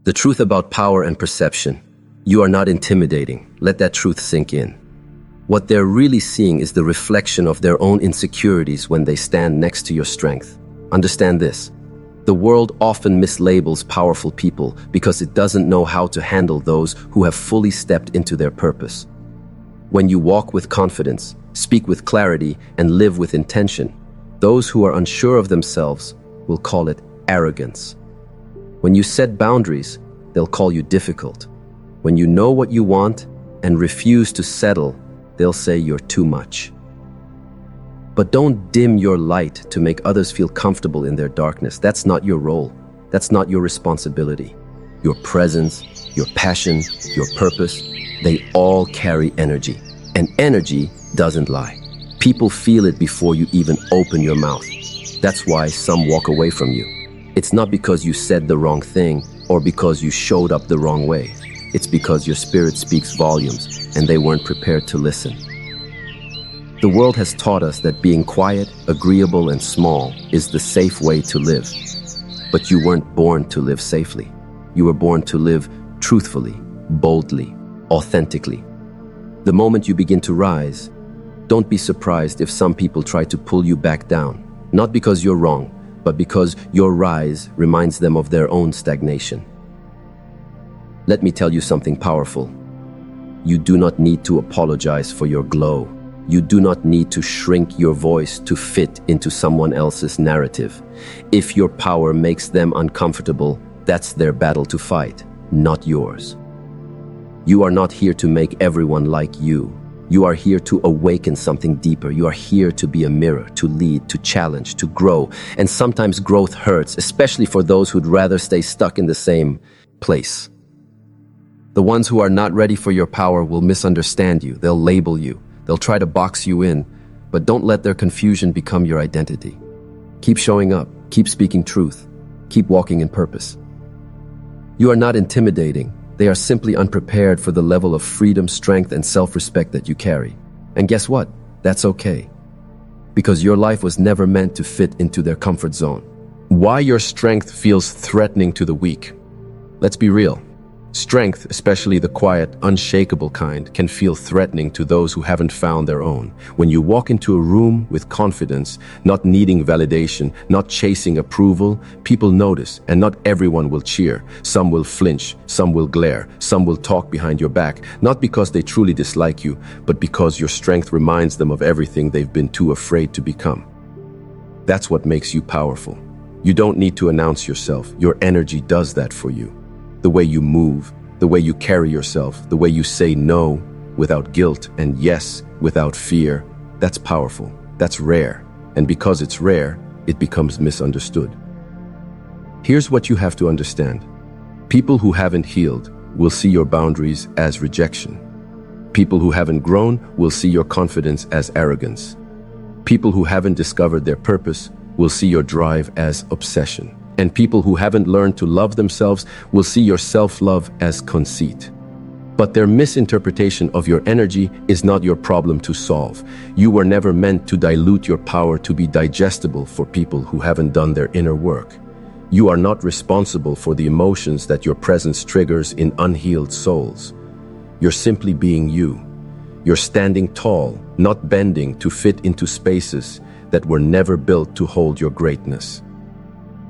The truth about power and perception. You are not intimidating. Let that truth sink in. What they're really seeing is the reflection of their own insecurities when they stand next to your strength. Understand this. The world often mislabels powerful people because it doesn't know how to handle those who have fully stepped into their purpose. When you walk with confidence, speak with clarity, and live with intention, those who are unsure of themselves will call it arrogance. When you set boundaries, they'll call you difficult. When you know what you want and refuse to settle, they'll say you're too much. But don't dim your light to make others feel comfortable in their darkness. That's not your role. That's not your responsibility. Your presence, your passion, your purpose, they all carry energy. And energy doesn't lie. People feel it before you even open your mouth. That's why some walk away from you. It's not because you said the wrong thing or because you showed up the wrong way. It's because your spirit speaks volumes and they weren't prepared to listen. The world has taught us that being quiet, agreeable, and small is the safe way to live. But you weren't born to live safely. You were born to live truthfully, boldly, authentically. The moment you begin to rise, don't be surprised if some people try to pull you back down. Not because you're wrong, but because your rise reminds them of their own stagnation. Let me tell you something powerful. You do not need to apologize for your glow. You do not need to shrink your voice to fit into someone else's narrative. If your power makes them uncomfortable, that's their battle to fight, not yours. You are not here to make everyone like you. You are here to awaken something deeper. You are here to be a mirror, to lead, to challenge, to grow. And sometimes growth hurts, especially for those who'd rather stay stuck in the same place. The ones who are not ready for your power will misunderstand you. They'll label you. They'll try to box you in, but don't let their confusion become your identity. Keep showing up. Keep speaking truth. Keep walking in purpose. You are not intimidating. They are simply unprepared for the level of freedom, strength, and self-respect that you carry. And guess what? That's okay. Because your life was never meant to fit into their comfort zone. Why your strength feels threatening to the weak. Let's be real. Strength, especially the quiet, unshakable kind, can feel threatening to those who haven't found their own. When you walk into a room with confidence, not needing validation, not chasing approval, people notice, and not everyone will cheer. Some will flinch, some will glare, some will talk behind your back, not because they truly dislike you, but because your strength reminds them of everything they've been too afraid to become. That's what makes you powerful. You don't need to announce yourself. Your energy does that for you. The way you move, the way you carry yourself, the way you say no without guilt and yes without fear, that's powerful, that's rare. And because it's rare, it becomes misunderstood. Here's what you have to understand. People who haven't healed will see your boundaries as rejection. People who haven't grown will see your confidence as arrogance. People who haven't discovered their purpose will see your drive as obsession. And people who haven't learned to love themselves will see your self-love as conceit. But their misinterpretation of your energy is not your problem to solve. You were never meant to dilute your power to be digestible for people who haven't done their inner work. You are not responsible for the emotions that your presence triggers in unhealed souls. You're simply being you. You're standing tall, not bending to fit into spaces that were never built to hold your greatness.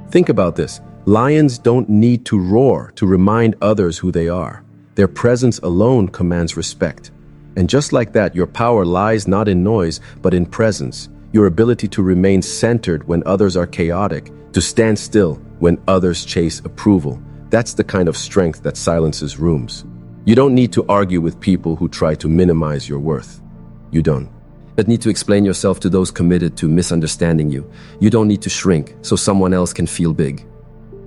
Think about this. Lions don't need to roar to remind others who they are. Their presence alone commands respect. And just like that, your power lies not in noise, but in presence. Your ability to remain centered when others are chaotic, to stand still when others chase approval. That's the kind of strength that silences rooms. You don't need to argue with people who try to minimize your worth. You don't. But need to explain yourself to those committed to misunderstanding you. You don't need to shrink so someone else can feel big.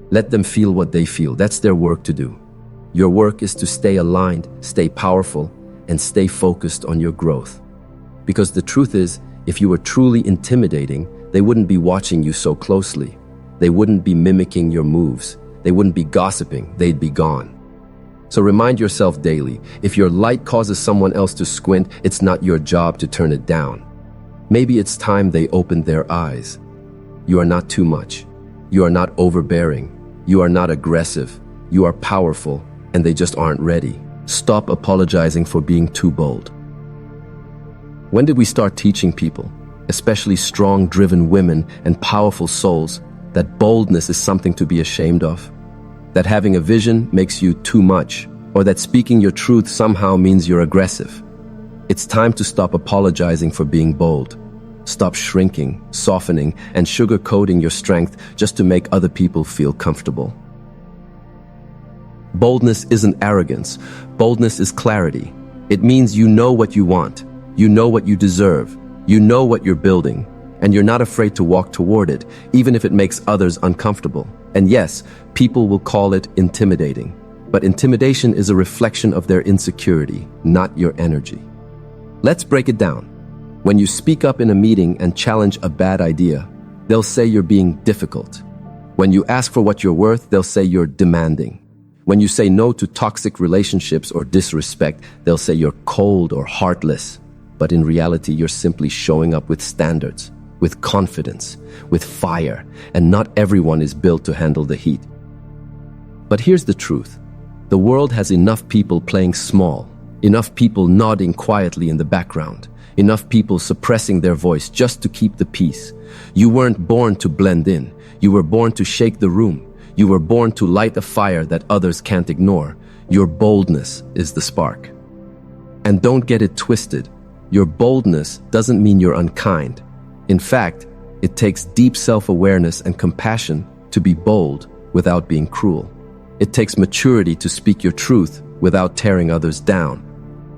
Let them feel what they feel. That's their work to do. Your work is to stay aligned, stay powerful, and stay focused on your growth. Because the truth is, if you were truly intimidating, they wouldn't be watching you so closely. They wouldn't be mimicking your moves. They wouldn't be gossiping. They'd be gone. So remind yourself daily, if your light causes someone else to squint, it's not your job to turn it down. Maybe it's time they opened their eyes. You are not too much. You are not overbearing. You are not aggressive. You are powerful, and they just aren't ready. Stop apologizing for being too bold. When did we start teaching people, especially strong, driven women and powerful souls, that boldness is something to be ashamed of? That having a vision makes you too much, or that speaking your truth somehow means you're aggressive? It's time to stop apologizing for being bold. Stop shrinking, softening, and sugarcoating your strength just to make other people feel comfortable. Boldness isn't arrogance. Boldness is clarity. It means you know what you want. You know what you deserve. You know what you're building. And you're not afraid to walk toward it, even if it makes others uncomfortable. And yes, people will call it intimidating. But intimidation is a reflection of their insecurity, not your energy. Let's break it down. When you speak up in a meeting and challenge a bad idea, they'll say you're being difficult. When you ask for what you're worth, they'll say you're demanding. When you say no to toxic relationships or disrespect, they'll say you're cold or heartless. But in reality, you're simply showing up with standards, with confidence, with fire, and not everyone is built to handle the heat. But here's the truth. The world has enough people playing small, enough people nodding quietly in the background, enough people suppressing their voice just to keep the peace. You weren't born to blend in. You were born to shake the room. You were born to light a fire that others can't ignore. Your boldness is the spark. And don't get it twisted. Your boldness doesn't mean you're unkind. In fact, it takes deep self-awareness and compassion to be bold without being cruel. It takes maturity to speak your truth without tearing others down.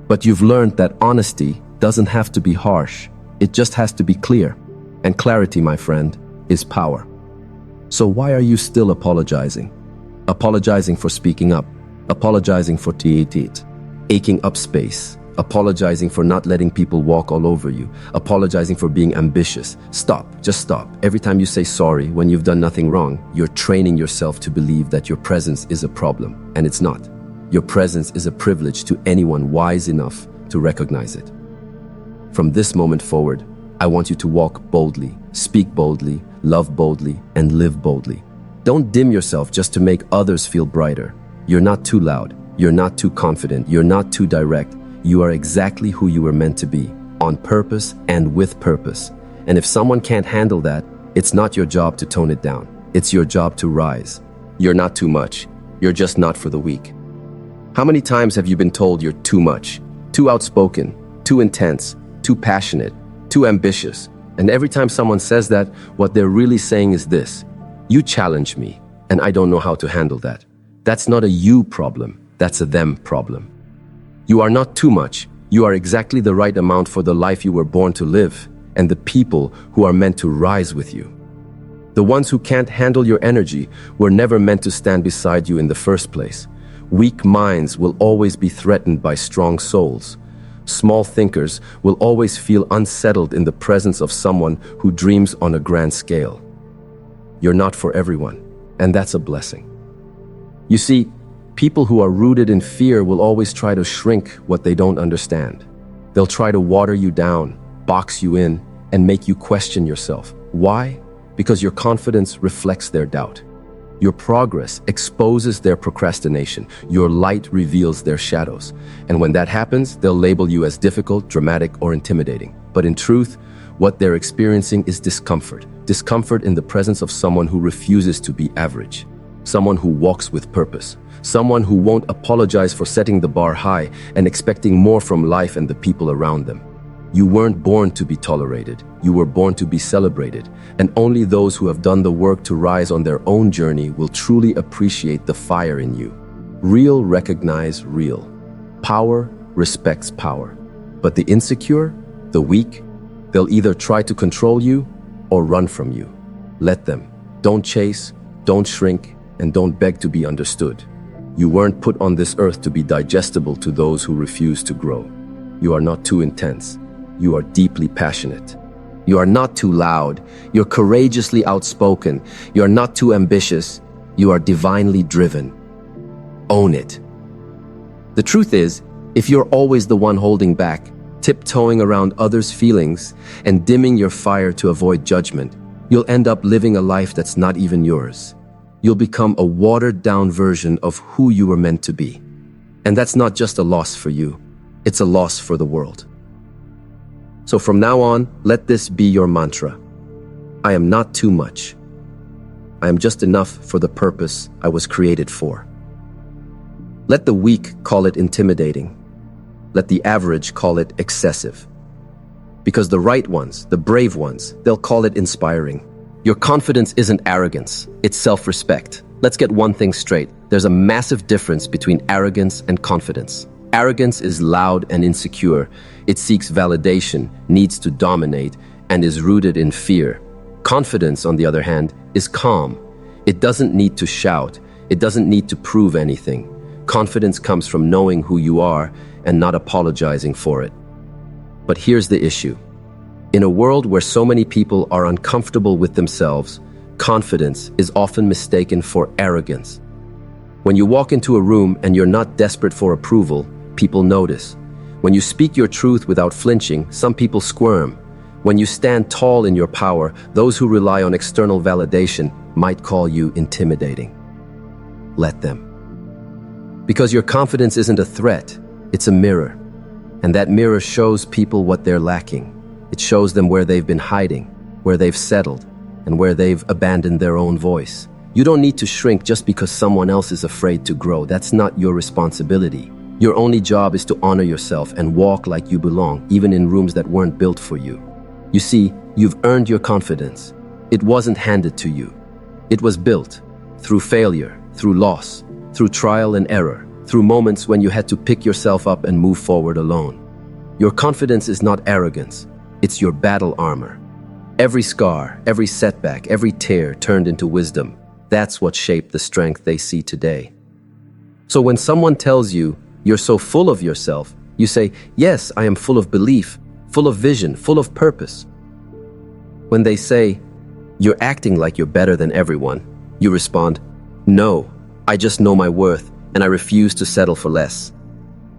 But you've learned that honesty doesn't have to be harsh. It just has to be clear. And clarity, my friend, is power. So why are you still apologizing? Apologizing for speaking up. Apologizing for taking up space. Apologizing for not letting people walk all over you. Apologizing for being ambitious. Stop. Just stop. Every time you say sorry when you've done nothing wrong, you're training yourself to believe that your presence is a problem, and it's not. Your presence is a privilege to anyone wise enough to recognize it. From this moment forward, I want you to walk boldly, speak boldly, love boldly, and live boldly. Don't dim yourself just to make others feel brighter. You're not too loud. You're not too confident. You're not too direct. You are exactly who you were meant to be, on purpose and with purpose. And if someone can't handle that, it's not your job to tone it down. It's your job to rise. You're not too much. You're just not for the weak. How many times have you been told you're too much, too outspoken, too intense, too passionate, too ambitious? And every time someone says that, what they're really saying is this: you challenge me, and I don't know how to handle that. That's not a you problem, that's a them problem. You are not too much. You are exactly the right amount for the life you were born to live, and the people who are meant to rise with you. The ones who can't handle your energy were never meant to stand beside you in the first place. Weak minds will always be threatened by strong souls. Small thinkers will always feel unsettled in the presence of someone who dreams on a grand scale. You're not for everyone, and that's a blessing. You see, people who are rooted in fear will always try to shrink what they don't understand. They'll try to water you down, box you in, and make you question yourself. Why? Because your confidence reflects their doubt. Your progress exposes their procrastination. Your light reveals their shadows. And when that happens, they'll label you as difficult, dramatic, or intimidating. But in truth, what they're experiencing is discomfort. Discomfort in the presence of someone who refuses to be average. Someone who walks with purpose. Someone who won't apologize for setting the bar high and expecting more from life and the people around them. You weren't born to be tolerated. You were born to be celebrated. And only those who have done the work to rise on their own journey will truly appreciate the fire in you. Real recognize real. Power respects power. But the insecure, the weak, they'll either try to control you or run from you. Let them. Don't chase, don't shrink, and don't beg to be understood. You weren't put on this earth to be digestible to those who refuse to grow. You are not too intense. You are deeply passionate. You are not too loud. You're courageously outspoken. You are not too ambitious. You are divinely driven. Own it. The truth is, if you're always the one holding back, tiptoeing around others' feelings, and dimming your fire to avoid judgment, you'll end up living a life that's not even yours. You'll become a watered-down version of who you were meant to be. And that's not just a loss for you, it's a loss for the world. So from now on, let this be your mantra. I am not too much. I am just enough for the purpose I was created for. Let the weak call it intimidating. Let the average call it excessive. Because the right ones, the brave ones, they'll call it inspiring. Your confidence isn't arrogance, it's self-respect. Let's get one thing straight. There's a massive difference between arrogance and confidence. Arrogance is loud and insecure. It seeks validation, needs to dominate, and is rooted in fear. Confidence, on the other hand, is calm. It doesn't need to shout. It doesn't need to prove anything. Confidence comes from knowing who you are and not apologizing for it. But here's the issue. In a world where so many people are uncomfortable with themselves, confidence is often mistaken for arrogance. When you walk into a room and you're not desperate for approval, people notice. When you speak your truth without flinching, some people squirm. When you stand tall in your power, those who rely on external validation might call you intimidating. Let them. Because your confidence isn't a threat, it's a mirror. And that mirror shows people what they're lacking. It shows them where they've been hiding, where they've settled, and where they've abandoned their own voice. You don't need to shrink just because someone else is afraid to grow. That's not your responsibility. Your only job is to honor yourself and walk like you belong, even in rooms that weren't built for you. You see, you've earned your confidence. It wasn't handed to you. It was built through failure, through loss, through trial and error, through moments when you had to pick yourself up and move forward alone. Your confidence is not arrogance. It's your battle armor. Every scar, every setback, every tear turned into wisdom. That's what shaped the strength they see today. So when someone tells you, you're so full of yourself, you say, yes, I am full of belief, full of vision, full of purpose. When they say, you're acting like you're better than everyone, you respond, no, I just know my worth and I refuse to settle for less.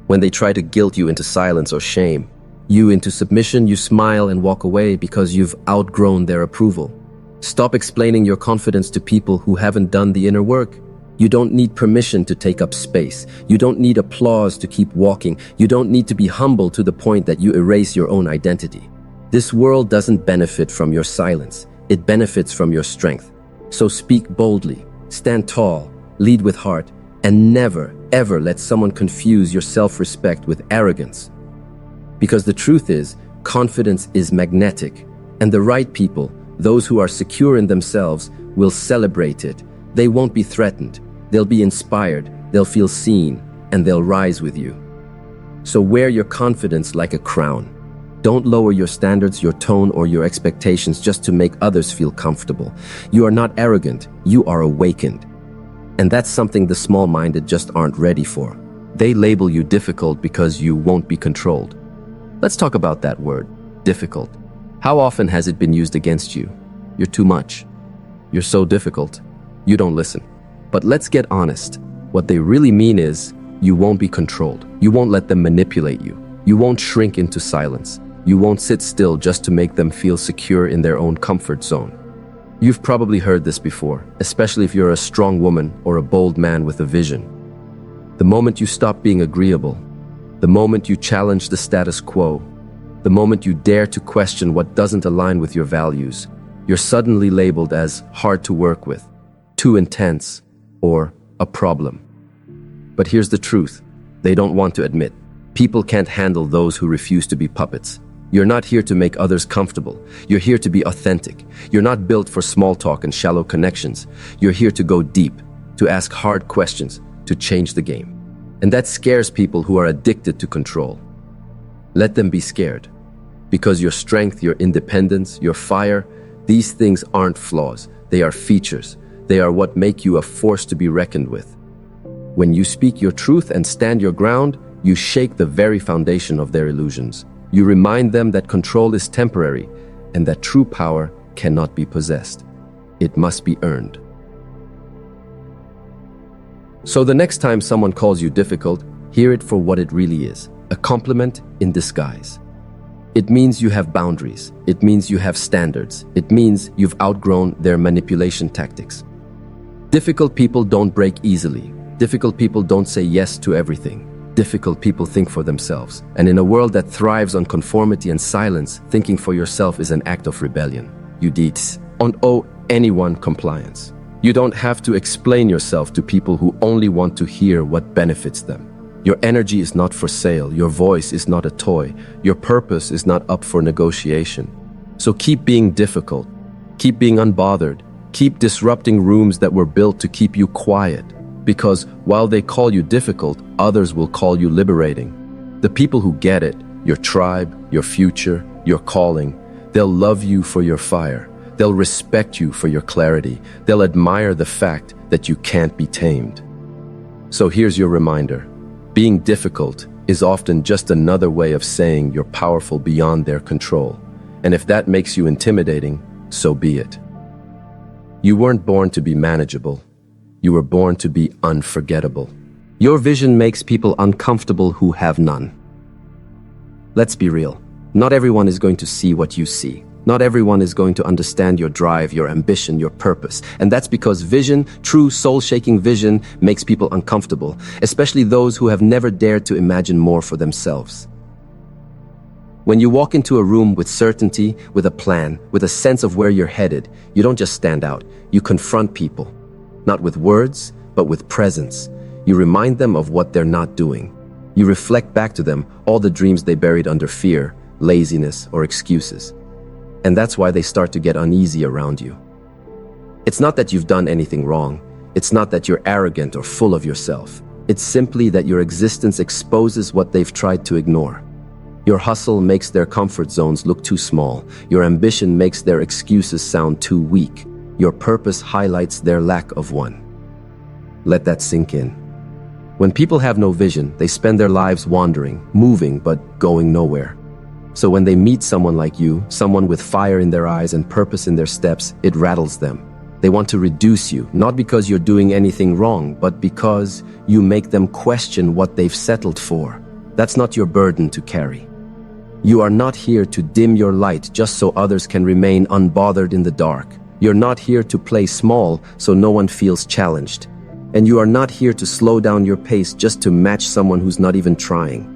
When they try to guilt you into silence or shame, you into submission, you smile and walk away because you've outgrown their approval. Stop explaining your confidence to people who haven't done the inner work. You don't need permission to take up space. You don't need applause to keep walking. You don't need to be humble to the point that you erase your own identity. This world doesn't benefit from your silence. It benefits from your strength. So speak boldly, stand tall, lead with heart, and never, ever let someone confuse your self-respect with arrogance. Because the truth is, confidence is magnetic, and the right people, those who are secure in themselves, will celebrate it. They won't be threatened. They'll be inspired, they'll feel seen, and they'll rise with you. So wear your confidence like a crown. Don't lower your standards, your tone, or your expectations just to make others feel comfortable. You are not arrogant, you are awakened. And that's something the small-minded just aren't ready for. They label you difficult because you won't be controlled. Let's talk about that word, difficult. How often has it been used against you? You're too much. You're so difficult. You don't listen. But let's get honest. What they really mean is, you won't be controlled. You won't let them manipulate you. You won't shrink into silence. You won't sit still just to make them feel secure in their own comfort zone. You've probably heard this before, especially if you're a strong woman or a bold man with a vision. The moment you stop being agreeable, the moment you challenge the status quo, the moment you dare to question what doesn't align with your values, you're suddenly labeled as hard to work with, too intense, or a problem. But here's the truth. They don't want to admit. People can't handle those who refuse to be puppets. You're not here to make others comfortable. You're here to be authentic. You're not built for small talk and shallow connections. You're here to go deep, to ask hard questions, to change the game. And that scares people who are addicted to control. Let them be scared. Because your strength, your independence, your fire, these things aren't flaws. They are features. They are what make you a force to be reckoned with. When you speak your truth and stand your ground, you shake the very foundation of their illusions. You remind them that control is temporary and that true power cannot be possessed. It must be earned. So the next time someone calls you difficult, hear it for what it really is, a compliment in disguise. It means you have boundaries. It means you have standards. It means you've outgrown their manipulation tactics. Difficult people don't break easily. Difficult people don't say yes to everything. Difficult people think for themselves. And in a world that thrives on conformity and silence, thinking for yourself is an act of rebellion. You don't owe anyone compliance. You don't have to explain yourself to people who only want to hear what benefits them. Your energy is not for sale. Your voice is not a toy. Your purpose is not up for negotiation. So keep being difficult. Keep being unbothered. Keep disrupting rooms that were built to keep you quiet. Because while they call you difficult, others will call you liberating. The people who get it, your tribe, your future, your calling, they'll love you for your fire. They'll respect you for your clarity. They'll admire the fact that you can't be tamed. So here's your reminder. Being difficult is often just another way of saying you're powerful beyond their control. And if that makes you intimidating, so be it. You weren't born to be manageable. You were born to be unforgettable. Your vision makes people uncomfortable who have none. Let's be real. Not everyone is going to see what you see. Not everyone is going to understand your drive, your ambition, your purpose. And that's because vision, true soul-shaking vision, makes people uncomfortable, especially those who have never dared to imagine more for themselves. When you walk into a room with certainty, with a plan, with a sense of where you're headed, you don't just stand out, you confront people. Not with words, but with presence. You remind them of what they're not doing. You reflect back to them all the dreams they buried under fear, laziness, or excuses. And that's why they start to get uneasy around you. It's not that you've done anything wrong. It's not that you're arrogant or full of yourself. It's simply that your existence exposes what they've tried to ignore. Your hustle makes their comfort zones look too small. Your ambition makes their excuses sound too weak. Your purpose highlights their lack of one. Let that sink in. When people have no vision, they spend their lives wandering, moving, but going nowhere. So when they meet someone like you, someone with fire in their eyes and purpose in their steps, it rattles them. They want to reduce you, not because you're doing anything wrong, but because you make them question what they've settled for. That's not your burden to carry. You are not here to dim your light just so others can remain unbothered in the dark. You're not here to play small so no one feels challenged. And you are not here to slow down your pace just to match someone who's not even trying.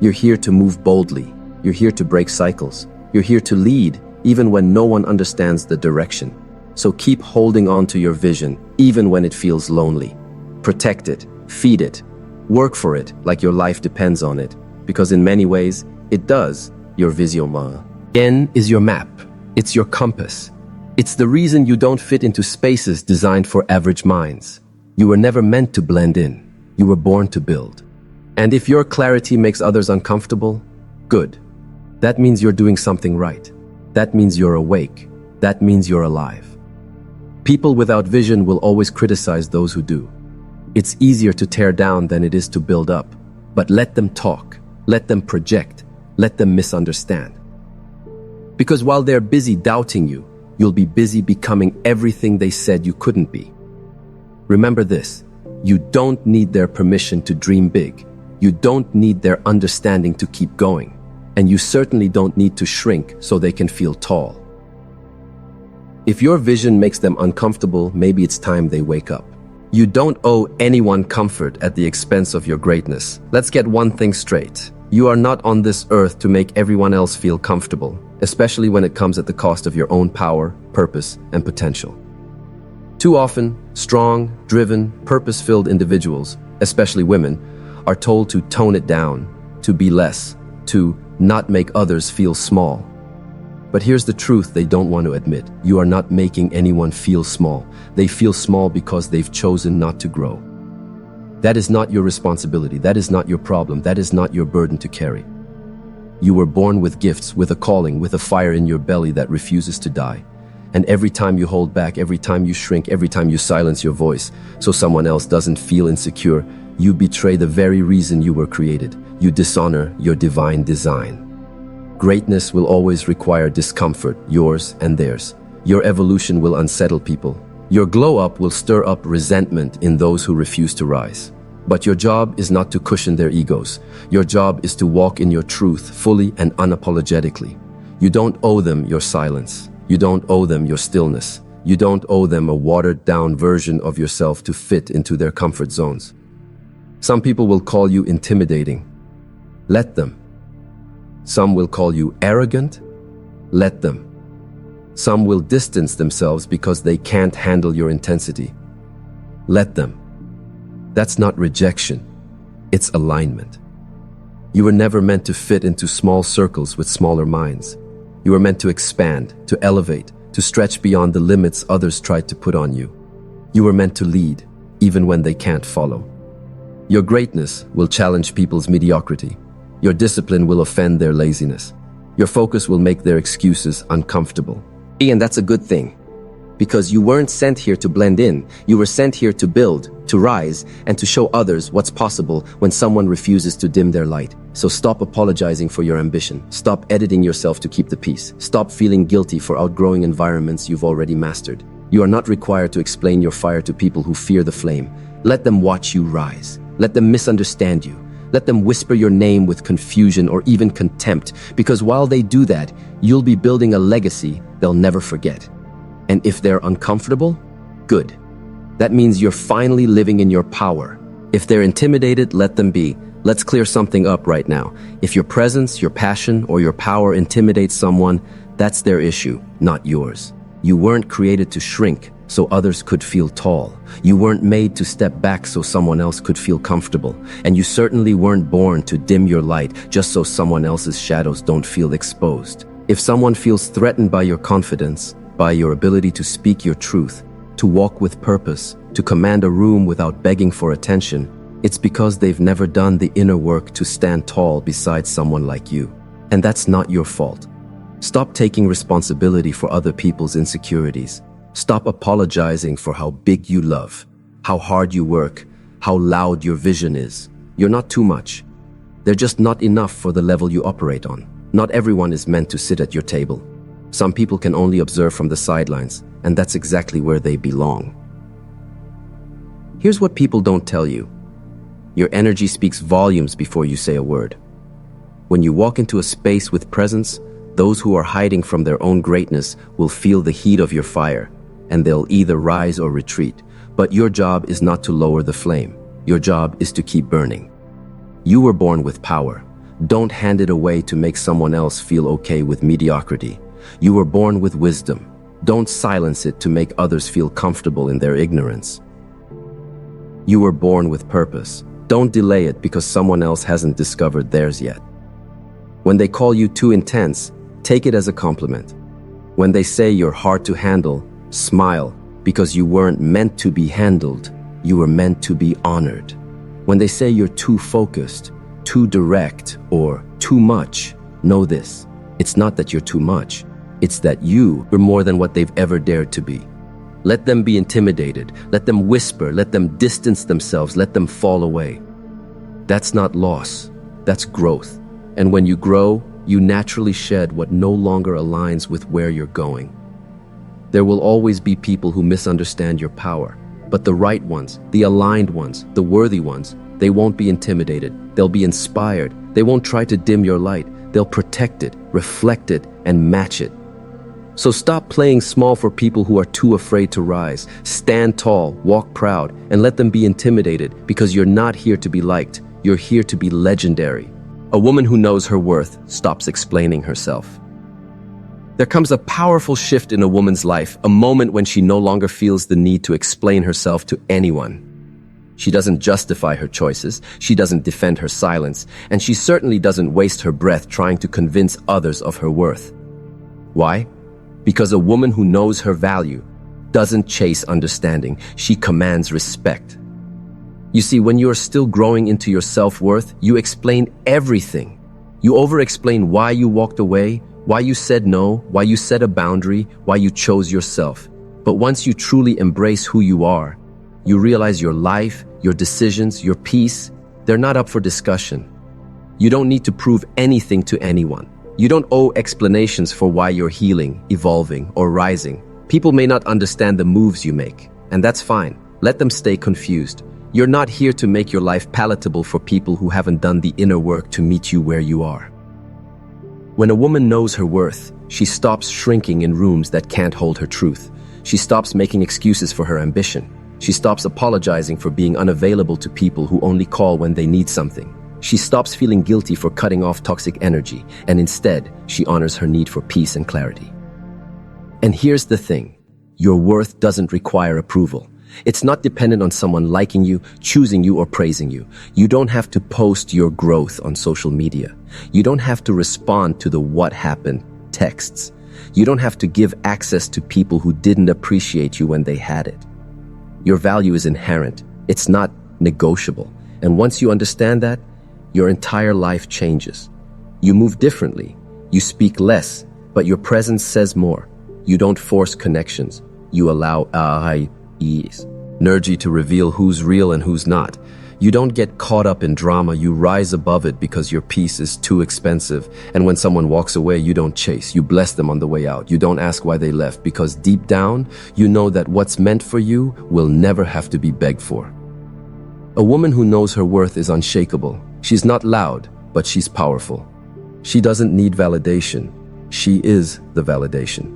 You're here to move boldly. You're here to break cycles. You're here to lead, even when no one understands the direction. So keep holding on to your vision, even when it feels lonely. Protect it, feed it, work for it like your life depends on it. Because in many ways, it does, your vision. N is your map. It's your compass. It's the reason you don't fit into spaces designed for average minds. You were never meant to blend in. You were born to build. And if your clarity makes others uncomfortable, good. That means you're doing something right. That means you're awake. That means you're alive. People without vision will always criticize those who do. It's easier to tear down than it is to build up. But let them talk. Let them project. Let them misunderstand. Because while they're busy doubting you, you'll be busy becoming everything they said you couldn't be. Remember this, you don't need their permission to dream big. You don't need their understanding to keep going. And you certainly don't need to shrink so they can feel tall. If your vision makes them uncomfortable, maybe it's time they wake up. You don't owe anyone comfort at the expense of your greatness. Let's get one thing straight. You are not on this earth to make everyone else feel comfortable, especially when it comes at the cost of your own power, purpose, and potential. Too often, strong, driven, purpose-filled individuals, especially women, are told to tone it down, to be less, to not make others feel small. But here's the truth they don't want to admit. You are not making anyone feel small. They feel small because they've chosen not to grow. That is not your responsibility. That is not your problem. That is not your burden to carry. You were born with gifts, with a calling, with a fire in your belly that refuses to die. And every time you hold back, every time you shrink, every time you silence your voice so someone else doesn't feel insecure, you betray the very reason you were created. You dishonor your divine design. Greatness will always require discomfort, yours and theirs. Your evolution will unsettle people. Your glow-up will stir up resentment in those who refuse to rise. But your job is not to cushion their egos. Your job is to walk in your truth fully and unapologetically. You don't owe them your silence. You don't owe them your stillness. You don't owe them a watered-down version of yourself to fit into their comfort zones. Some people will call you intimidating. Let them. Some will call you arrogant. Let them. Some will distance themselves because they can't handle your intensity. Let them. That's not rejection. It's alignment. You were never meant to fit into small circles with smaller minds. You were meant to expand, to elevate, to stretch beyond the limits others tried to put on you. You were meant to lead, even when they can't follow. Your greatness will challenge people's mediocrity. Your discipline will offend their laziness. Your focus will make their excuses uncomfortable. And that's a good thing, because you weren't sent here to blend in. You were sent here to build, to rise, and to show others what's possible when someone refuses to dim their light. So stop apologizing for your ambition. Stop editing yourself to keep the peace. Stop feeling guilty for outgrowing environments you've already mastered. You are not required to explain your fire to people who fear the flame. Let them watch you rise. Let them misunderstand you. Let them whisper your name with confusion or even contempt, because while they do that, you'll be building a legacy they'll never forget. And if they're uncomfortable, good. That means you're finally living in your power. If they're intimidated, let them be. Let's clear something up right now. If your presence, your passion, or your power intimidates someone, that's their issue, not yours. You weren't created to shrink so others could feel tall. You weren't made to step back so someone else could feel comfortable. And you certainly weren't born to dim your light just so someone else's shadows don't feel exposed. If someone feels threatened by your confidence, by your ability to speak your truth, to walk with purpose, to command a room without begging for attention, it's because they've never done the inner work to stand tall beside someone like you. And that's not your fault. Stop taking responsibility for other people's insecurities. Stop apologizing for how big you love, how hard you work, how loud your vision is. You're not too much. They're just not enough for the level you operate on. Not everyone is meant to sit at your table. Some people can only observe from the sidelines, and that's exactly where they belong. Here's what people don't tell you. Your energy speaks volumes before you say a word. When you walk into a space with presence, those who are hiding from their own greatness will feel the heat of your fire, and they'll either rise or retreat. But your job is not to lower the flame. Your job is to keep burning. You were born with power. Don't hand it away to make someone else feel okay with mediocrity. You were born with wisdom. Don't silence it to make others feel comfortable in their ignorance. You were born with purpose. Don't delay it because someone else hasn't discovered theirs yet. When they call you too intense, take it as a compliment. When they say you're hard to handle, smile, because you weren't meant to be handled, you were meant to be honored. When they say you're too focused, too direct, or too much, know this: it's not that you're too much, it's that you are more than what they've ever dared to be. Let them be intimidated, let them whisper, let them distance themselves, let them fall away. That's not loss, that's growth. And when you grow, you naturally shed what no longer aligns with where you're going. There will always be people who misunderstand your power, but the right ones, the aligned ones, the worthy ones, they won't be intimidated. They'll be inspired. They won't try to dim your light. They'll protect it, reflect it, and match it. So stop playing small for people who are too afraid to rise. Stand tall, walk proud, and let them be intimidated, because you're not here to be liked. You're here to be legendary. A woman who knows her worth stops explaining herself. There comes a powerful shift in a woman's life, a moment when she no longer feels the need to explain herself to anyone. She doesn't justify her choices, she doesn't defend her silence, and she certainly doesn't waste her breath trying to convince others of her worth. Why? Because a woman who knows her value doesn't chase understanding, she commands respect. You see, when you're still growing into your self-worth, you explain everything. You over-explain why you walked away, why you said no, why you set a boundary, why you chose yourself. But once you truly embrace who you are, you realize your life, your decisions, your peace, they're not up for discussion. You don't need to prove anything to anyone. You don't owe explanations for why you're healing, evolving, or rising. People may not understand the moves you make, and that's fine. Let them stay confused. You're not here to make your life palatable for people who haven't done the inner work to meet you where you are. When a woman knows her worth, she stops shrinking in rooms that can't hold her truth. She stops making excuses for her ambition. She stops apologizing for being unavailable to people who only call when they need something. She stops feeling guilty for cutting off toxic energy, and instead, she honors her need for peace and clarity. And here's the thing. Your worth doesn't require approval. It's not dependent on someone liking you, choosing you, or praising you. You don't have to post your growth on social media. You don't have to respond to the "what happened" texts. You don't have to give access to people who didn't appreciate you when they had it. Your value is inherent. It's not negotiable. And once you understand that, your entire life changes. You move differently. You speak less, but your presence says more. You don't force connections. You allow energy to reveal who's real and who's not. You don't get caught up in drama. You rise above it because your peace is too expensive. And when someone walks away, you don't chase. You bless them on the way out. You don't ask why they left because deep down, you know that what's meant for you will never have to be begged for. A woman who knows her worth is unshakable. She's not loud, but she's powerful. She doesn't need validation. She is the validation.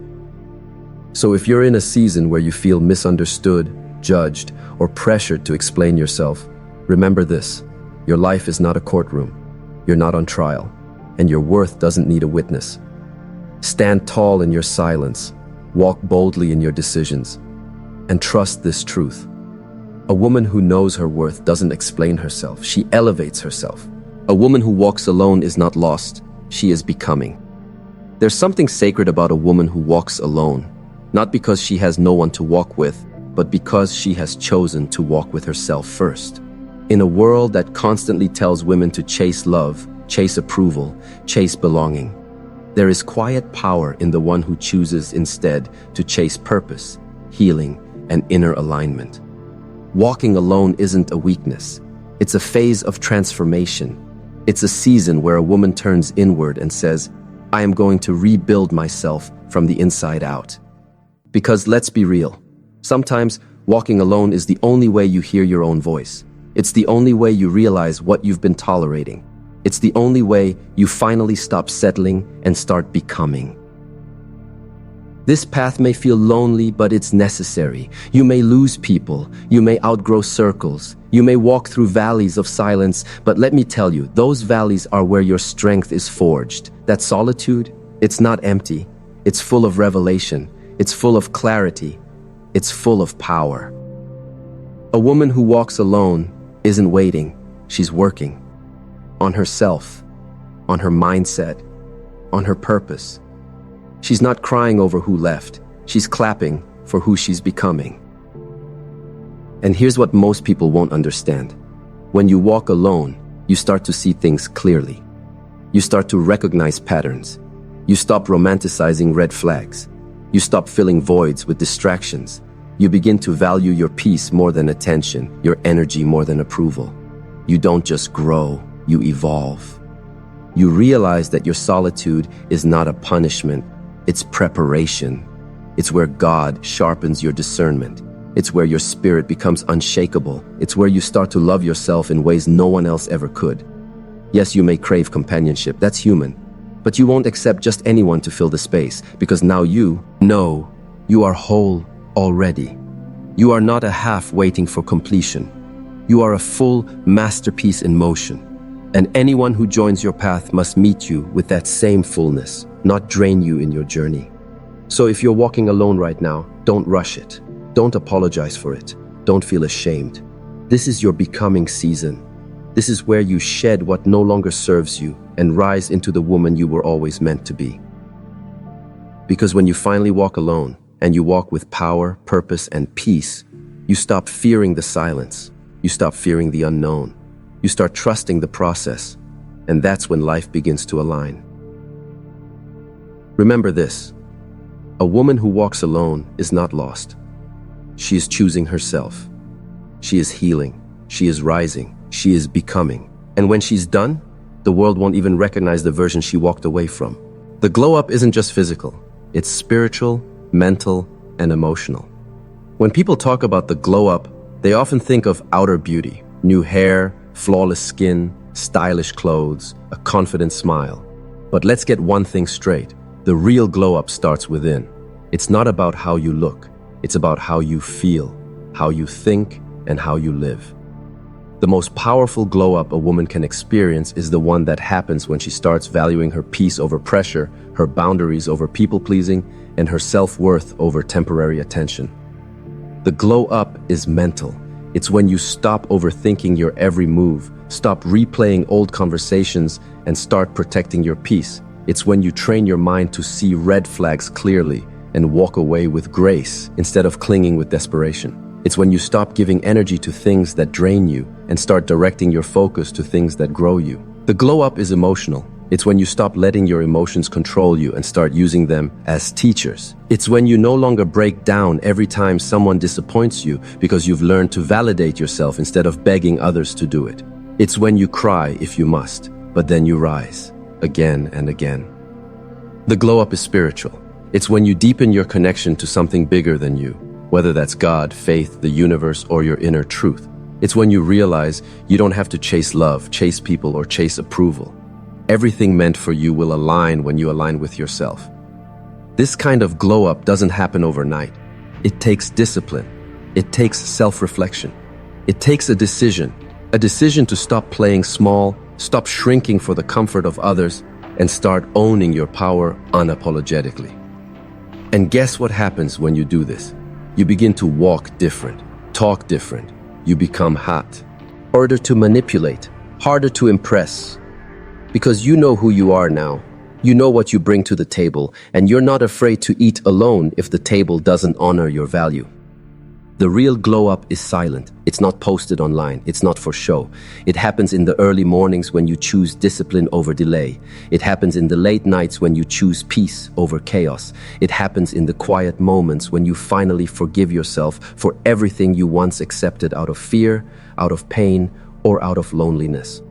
So if you're in a season where you feel misunderstood, judged, or pressured to explain yourself, remember this: your life is not a courtroom. You're not on trial, and your worth doesn't need a witness. Stand tall in your silence, walk boldly in your decisions, and trust this truth. A woman who knows her worth doesn't explain herself, she elevates herself. A woman who walks alone is not lost, she is becoming. There's something sacred about a woman who walks alone, not because she has no one to walk with, but because she has chosen to walk with herself first. In a world that constantly tells women to chase love, chase approval, chase belonging, there is quiet power in the one who chooses instead to chase purpose, healing, and inner alignment. Walking alone isn't a weakness. It's a phase of transformation. It's a season where a woman turns inward and says, "I am going to rebuild myself from the inside out." Because let's be real, sometimes walking alone is the only way you hear your own voice. It's the only way you realize what you've been tolerating. It's the only way you finally stop settling and start becoming. This path may feel lonely, but it's necessary. You may lose people. You may outgrow circles. You may walk through valleys of silence, but let me tell you, those valleys are where your strength is forged. That solitude, it's not empty. It's full of revelation. It's full of clarity. It's full of power. A woman who walks alone isn't waiting. She's working on herself, on her mindset, on her purpose. She's not crying over who left. She's clapping for who she's becoming. And here's what most people won't understand. When you walk alone, you start to see things clearly. You start to recognize patterns. You stop romanticizing red flags. You stop filling voids with distractions. You begin to value your peace more than attention, your energy more than approval. You don't just grow, you evolve. You realize that your solitude is not a punishment, it's preparation. It's where God sharpens your discernment. It's where your spirit becomes unshakable. It's where you start to love yourself in ways no one else ever could. Yes, you may crave companionship, that's human. But you won't accept just anyone to fill the space, because now you know you are whole already. You are not a half waiting for completion. You are a full masterpiece in motion. And anyone who joins your path must meet you with that same fullness, not drain you in your journey. So if you're walking alone right now, don't rush it. Don't apologize for it. Don't feel ashamed. This is your becoming season. This is where you shed what no longer serves you and rise into the woman you were always meant to be. Because when you finally walk alone, and you walk with power, purpose, and peace, you stop fearing the silence. You stop fearing the unknown. You start trusting the process. And that's when life begins to align. Remember this: a woman who walks alone is not lost. She is choosing herself. She is healing. She is rising. She is becoming. And when she's done, the world won't even recognize the version she walked away from. The glow up isn't just physical. It's spiritual, mental, and emotional. When people talk about the glow up, they often think of outer beauty, new hair, flawless skin, stylish clothes, a confident smile. But let's get one thing straight. The real glow up starts within. It's not about how you look. It's about how you feel, how you think, and how you live. The most powerful glow-up a woman can experience is the one that happens when she starts valuing her peace over pressure, her boundaries over people-pleasing, and her self-worth over temporary attention. The glow-up is mental. It's when you stop overthinking your every move, stop replaying old conversations, and start protecting your peace. It's when you train your mind to see red flags clearly and walk away with grace instead of clinging with desperation. It's when you stop giving energy to things that drain you and start directing your focus to things that grow you. The glow-up is emotional. It's when you stop letting your emotions control you and start using them as teachers. It's when you no longer break down every time someone disappoints you because you've learned to validate yourself instead of begging others to do it. It's when you cry if you must, but then you rise again and again. The glow-up is spiritual. It's when you deepen your connection to something bigger than you, whether that's God, faith, the universe, or your inner truth. It's when you realize you don't have to chase love, chase people, or chase approval. Everything meant for you will align when you align with yourself. This kind of glow-up doesn't happen overnight. It takes discipline. It takes self-reflection. It takes a decision to stop playing small, stop shrinking for the comfort of others, and start owning your power unapologetically. And guess what happens when you do this? You begin to walk different, talk different. You become hot, harder to manipulate, harder to impress. Because you know who you are now. You know what you bring to the table, and you're not afraid to eat alone if the table doesn't honor your value. The real glow-up is silent. It's not posted online. It's not for show. It happens in the early mornings when you choose discipline over delay. It happens in the late nights when you choose peace over chaos. It happens in the quiet moments when you finally forgive yourself for everything you once accepted out of fear, out of pain, or out of loneliness.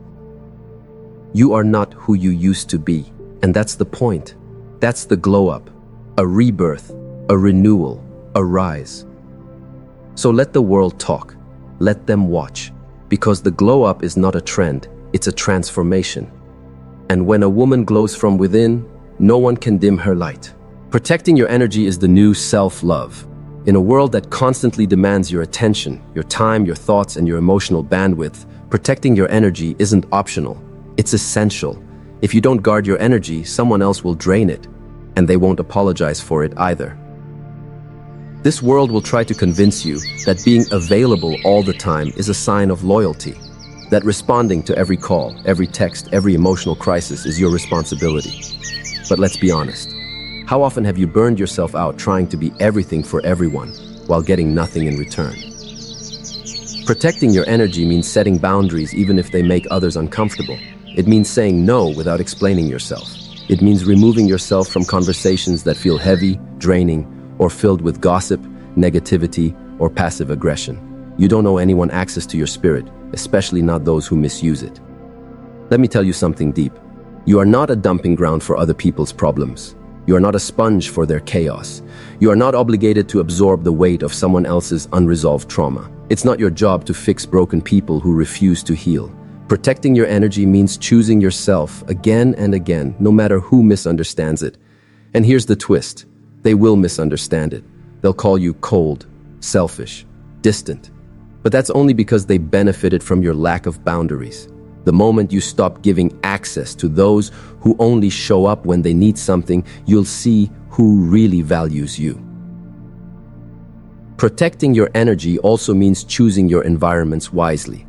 You are not who you used to be, and that's the point. That's the glow-up, a rebirth, a renewal, a rise. So let the world talk. Let them watch. Because the glow-up is not a trend, it's a transformation. And when a woman glows from within, no one can dim her light. Protecting your energy is the new self-love. In a world that constantly demands your attention, your time, your thoughts, and your emotional bandwidth, protecting your energy isn't optional. It's essential. If you don't guard your energy, someone else will drain it, and they won't apologize for it either. This world will try to convince you that being available all the time is a sign of loyalty, that responding to every call, every text, every emotional crisis is your responsibility. But let's be honest. How often have you burned yourself out trying to be everything for everyone while getting nothing in return? Protecting your energy means setting boundaries even if they make others uncomfortable. It means saying no without explaining yourself. It means removing yourself from conversations that feel heavy, draining, or filled with gossip, negativity, or passive aggression. You don't owe anyone access to your spirit, especially not those who misuse it. Let me tell you something deep. You are not a dumping ground for other people's problems. You are not a sponge for their chaos. You are not obligated to absorb the weight of someone else's unresolved trauma. It's not your job to fix broken people who refuse to heal. Protecting your energy means choosing yourself again and again, no matter who misunderstands it. And here's the twist. They will misunderstand it. They'll call you cold, selfish, distant. But that's only because they benefited from your lack of boundaries. The moment you stop giving access to those who only show up when they need something, you'll see who really values you. Protecting your energy also means choosing your environments wisely.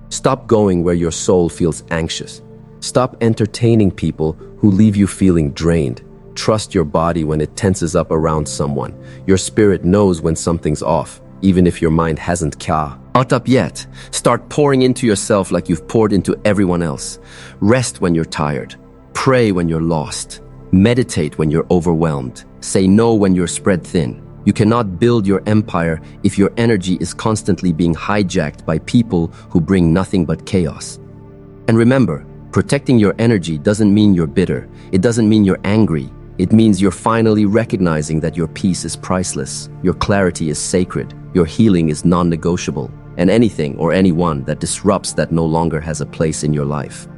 Stop going where your soul feels anxious. Stop entertaining people who leave you feeling drained. Trust your body when it tenses up around someone. Your spirit knows when something's off, even if your mind hasn't caught up yet. Start pouring into yourself like you've poured into everyone else. Rest when you're tired. Pray when you're lost. Meditate when you're overwhelmed. Say no when you're spread thin. You cannot build your empire if your energy is constantly being hijacked by people who bring nothing but chaos. And remember, protecting your energy doesn't mean you're bitter. It doesn't mean you're angry. It means you're finally recognizing that your peace is priceless, your clarity is sacred, your healing is non-negotiable, and anything or anyone that disrupts that no longer has a place in your life.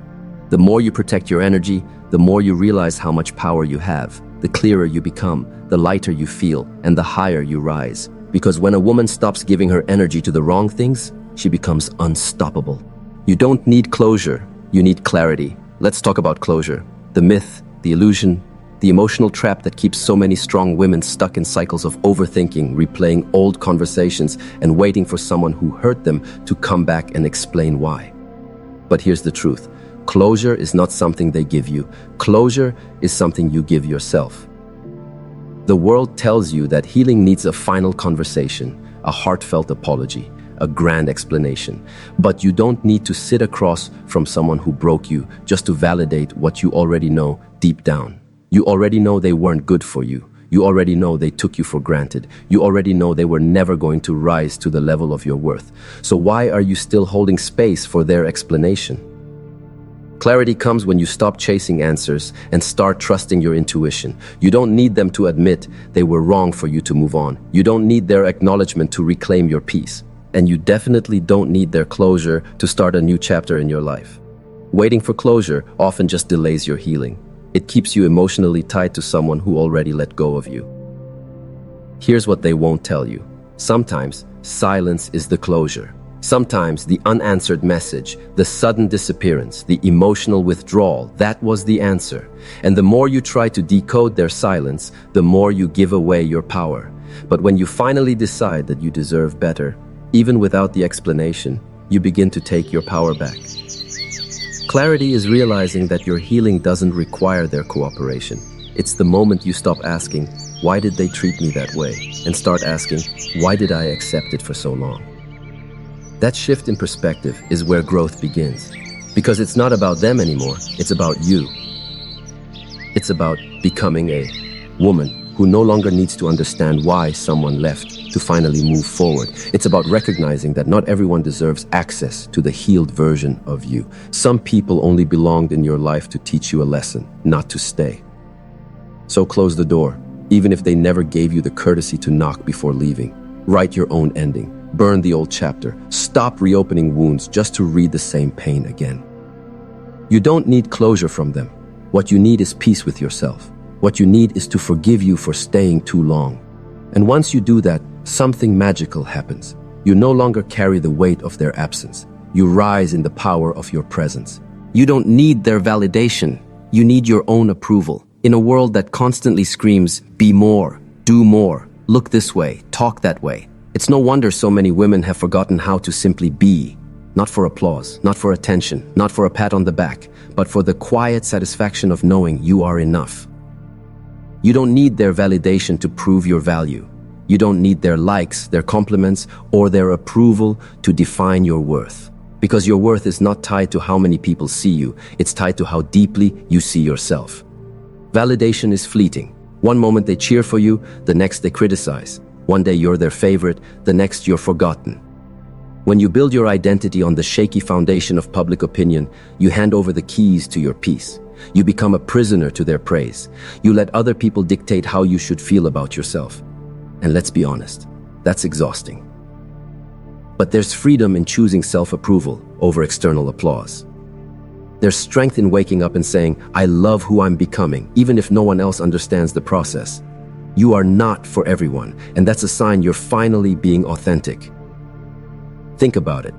The more you protect your energy, the more you realize how much power you have, the clearer you become, the lighter you feel, and the higher you rise. Because when a woman stops giving her energy to the wrong things, she becomes unstoppable. You don't need closure, you need clarity. Let's talk about closure. The myth, the illusion, the emotional trap that keeps so many strong women stuck in cycles of overthinking, replaying old conversations, and waiting for someone who hurt them to come back and explain why. But here's the truth. Closure is not something they give you. Closure is something you give yourself. The world tells you that healing needs a final conversation, a heartfelt apology, a grand explanation. But you don't need to sit across from someone who broke you just to validate what you already know deep down. You already know they weren't good for you. You already know they took you for granted. You already know they were never going to rise to the level of your worth. So why are you still holding space for their explanation? Clarity comes when you stop chasing answers and start trusting your intuition. You don't need them to admit they were wrong for you to move on. You don't need their acknowledgement to reclaim your peace. And you definitely don't need their closure to start a new chapter in your life. Waiting for closure often just delays your healing. It keeps you emotionally tied to someone who already let go of you. Here's what they won't tell you. Sometimes silence is the closure. Sometimes the unanswered message, the sudden disappearance, the emotional withdrawal, that was the answer. And the more you try to decode their silence, the more you give away your power. But when you finally decide that you deserve better, even without the explanation, you begin to take your power back. Clarity is realizing that your healing doesn't require their cooperation. It's the moment you stop asking, why did they treat me that way? And start asking, why did I accept it for so long? That shift in perspective is where growth begins. Because it's not about them anymore, it's about you. It's about becoming a woman who no longer needs to understand why someone left to finally move forward. It's about recognizing that not everyone deserves access to the healed version of you. Some people only belonged in your life to teach you a lesson, not to stay. So close the door, even if they never gave you the courtesy to knock before leaving. Write your own ending. Burn the old chapter. Stop reopening wounds just to read the same pain again. You don't need closure from them. What you need is peace with yourself. What you need is to forgive you for staying too long. And once you do that, something magical happens. You no longer carry the weight of their absence. You rise in the power of your presence. You don't need their validation. You need your own approval. In a world that constantly screams, be more, do more, look this way, talk that way. It's no wonder so many women have forgotten how to simply be. Not for applause, not for attention, not for a pat on the back, but for the quiet satisfaction of knowing you are enough. You don't need their validation to prove your value. You don't need their likes, their compliments, or their approval to define your worth. Because your worth is not tied to how many people see you, it's tied to how deeply you see yourself. Validation is fleeting. One moment they cheer for you, the next they criticize. One day you're their favorite, the next you're forgotten. When you build your identity on the shaky foundation of public opinion, you hand over the keys to your peace. You become a prisoner to their praise. You let other people dictate how you should feel about yourself. And let's be honest, that's exhausting. But there's freedom in choosing self-approval over external applause. There's strength in waking up and saying, I love who I'm becoming, even if no one else understands the process. You are not for everyone, and that's a sign you're finally being authentic. Think about it.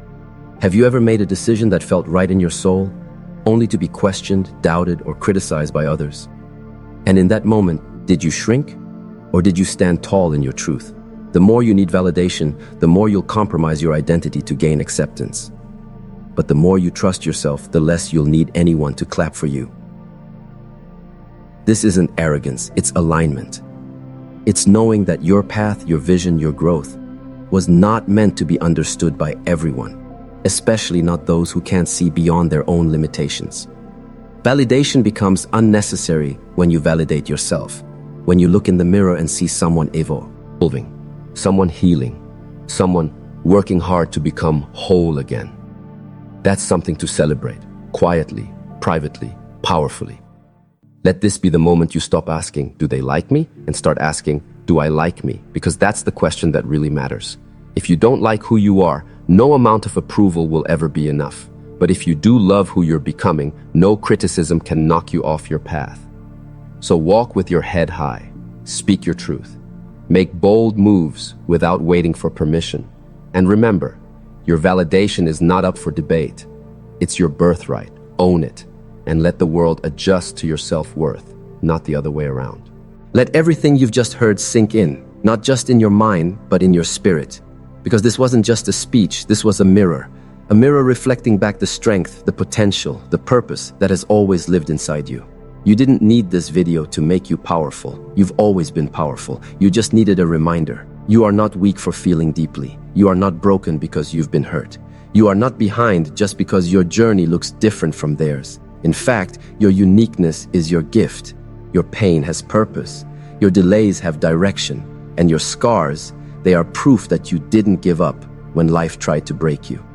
Have you ever made a decision that felt right in your soul, only to be questioned, doubted, or criticized by others? And in that moment, did you shrink, or did you stand tall in your truth? The more you need validation, the more you'll compromise your identity to gain acceptance. But the more you trust yourself, the less you'll need anyone to clap for you. This isn't arrogance, it's alignment. It's knowing that your path, your vision, your growth was not meant to be understood by everyone, especially not those who can't see beyond their own limitations. Validation becomes unnecessary when you validate yourself, when you look in the mirror and see someone evolving, someone healing, someone working hard to become whole again. That's something to celebrate, quietly, privately, powerfully. Let this be the moment you stop asking, do they like me? And start asking, do I like me? Because that's the question that really matters. If you don't like who you are, no amount of approval will ever be enough. But if you do love who you're becoming, no criticism can knock you off your path. So walk with your head high. Speak your truth. Make bold moves without waiting for permission. And remember, your validation is not up for debate. It's your birthright. Own it, and let the world adjust to your self-worth, not the other way around. Let everything you've just heard sink in, not just in your mind, but in your spirit. Because this wasn't just a speech, this was a mirror reflecting back the strength, the potential, the purpose that has always lived inside you. You didn't need this video to make you powerful. You've always been powerful. You just needed a reminder. You are not weak for feeling deeply. You are not broken because you've been hurt. You are not behind just because your journey looks different from theirs. In fact, your uniqueness is your gift. Your pain has purpose. Your delays have direction. And your scars, they are proof that you didn't give up when life tried to break you.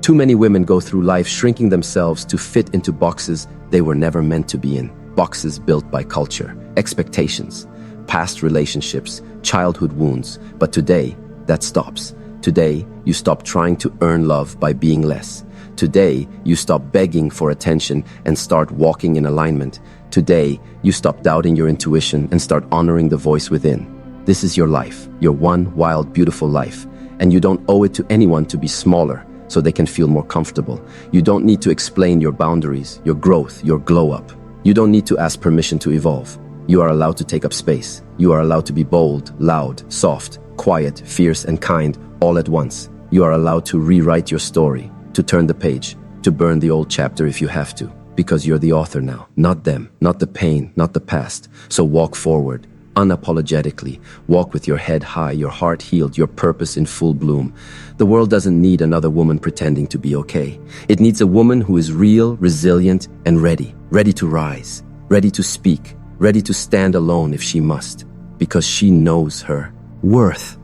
Too many women go through life shrinking themselves to fit into boxes they were never meant to be in. Boxes built by culture, expectations, past relationships, childhood wounds. But today, that stops. Today, you stop trying to earn love by being less. Today, you stop begging for attention and start walking in alignment. Today, you stop doubting your intuition and start honoring the voice within. This is your life, your one wild, beautiful life. And you don't owe it to anyone to be smaller so they can feel more comfortable. You don't need to explain your boundaries, your growth, your glow up. You don't need to ask permission to evolve. You are allowed to take up space. You are allowed to be bold, loud, soft, quiet, fierce, and kind all at once. You are allowed to rewrite your story, to turn the page, to burn the old chapter if you have to, because you're the author now, not them, not the pain, not the past. So walk forward, unapologetically. Walk with your head high, your heart healed, your purpose in full bloom. The world doesn't need another woman pretending to be okay. It needs a woman who is real, resilient, and ready to rise, ready to speak, ready to stand alone if she must, because she knows her worth.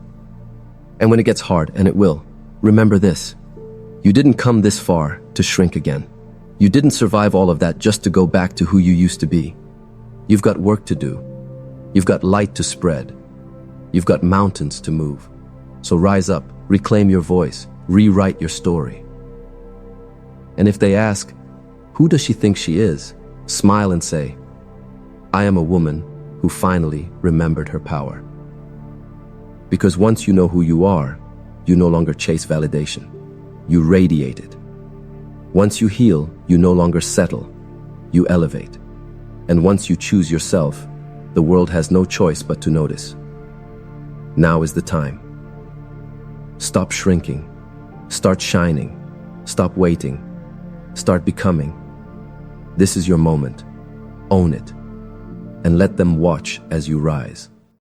And when it gets hard, and it will, remember this. You didn't come this far to shrink again. You didn't survive all of that just to go back to who you used to be. You've got work to do. You've got light to spread. You've got mountains to move. So rise up, reclaim your voice, rewrite your story. And if they ask, who does she think she is? Smile and say, I am a woman who finally remembered her power. Because once you know who you are, you no longer chase validation. You radiate it. Once you heal, you no longer settle. You elevate. And once you choose yourself, the world has no choice but to notice. Now is the time. Stop shrinking. Start shining. Stop waiting. Start becoming. This is your moment. Own it. And let them watch as you rise.